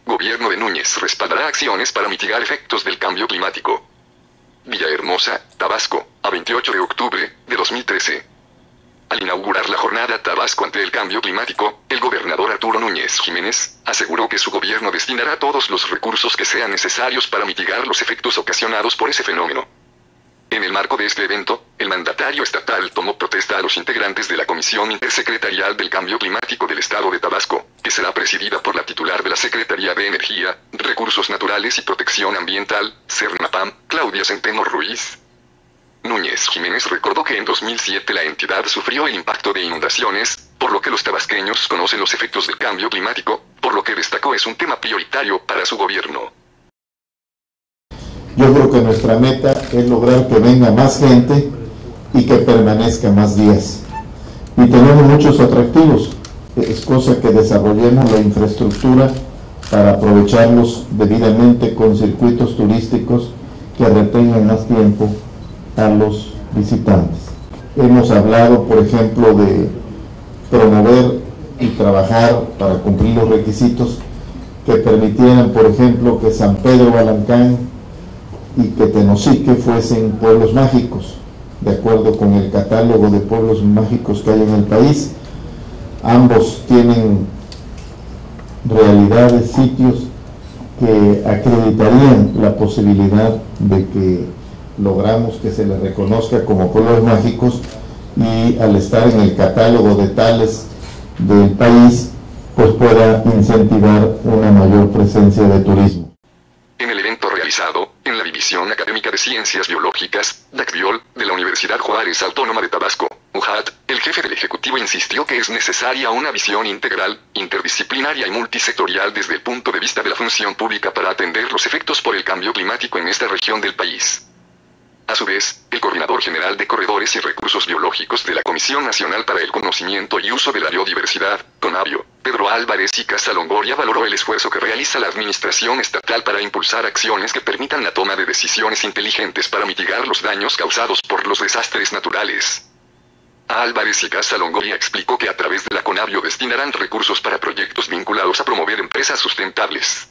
Gobierno de Núñez respaldará acciones para mitigar efectos del cambio climático. Villahermosa, Tabasco, a 28 de octubre de 2013. Al inaugurar la jornada Tabasco ante el cambio climático, el gobernador Arturo Núñez Jiménez aseguró que su gobierno destinará todos los recursos que sean necesarios para mitigar los efectos ocasionados por ese fenómeno. En el marco de este evento, el mandatario estatal tomó protesta a los integrantes de la Comisión Intersecretarial del Cambio Climático del Estado de Tabasco, que será presidida por la titular de la Secretaría de Energía, Recursos Naturales y Protección Ambiental, Cernapam, Claudia Centeno Ruiz. Núñez Jiménez recordó que en 2007 la entidad sufrió el impacto de inundaciones, por lo que los tabasqueños conocen los efectos del cambio climático, por lo que destacó es un tema prioritario para su gobierno. Yo creo que nuestra meta es lograr que venga más gente y que permanezca más días. Y tenemos muchos atractivos. Es cosa que desarrollemos la infraestructura para aprovecharlos debidamente con circuitos turísticos que retengan más tiempo a los visitantes. Hemos hablado, por ejemplo, de promover y trabajar para cumplir los requisitos que permitieran, por ejemplo, que San Pedro Balancán y que Tenosique fuesen pueblos mágicos, de acuerdo con el catálogo de pueblos mágicos que hay en el país. Ambos tienen realidades, sitios que acreditarían la posibilidad de que logramos que se les reconozca como pueblos mágicos, y al estar en el catálogo de tales del país, pues pueda incentivar una mayor presencia de turismo. En el evento realizado en la División Académica de Ciencias Biológicas, DACBIOL, de la Universidad Juárez Autónoma de Tabasco, UJAT, el jefe del Ejecutivo insistió que es necesaria una visión integral, interdisciplinaria y multisectorial desde el punto de vista de la función pública para atender los efectos por el cambio climático en esta región del país. A su vez, el coordinador general de Corredores y Recursos Biológicos de la Comisión Nacional para el Conocimiento y Uso de la Biodiversidad, CONABIO, Pedro Álvarez y Casalongoria, valoró el esfuerzo que realiza la administración estatal para impulsar acciones que permitan la toma de decisiones inteligentes para mitigar los daños causados por los desastres naturales. Álvarez y Casalongoria explicó que a través de la CONABIO destinarán recursos para proyectos vinculados a promover empresas sustentables.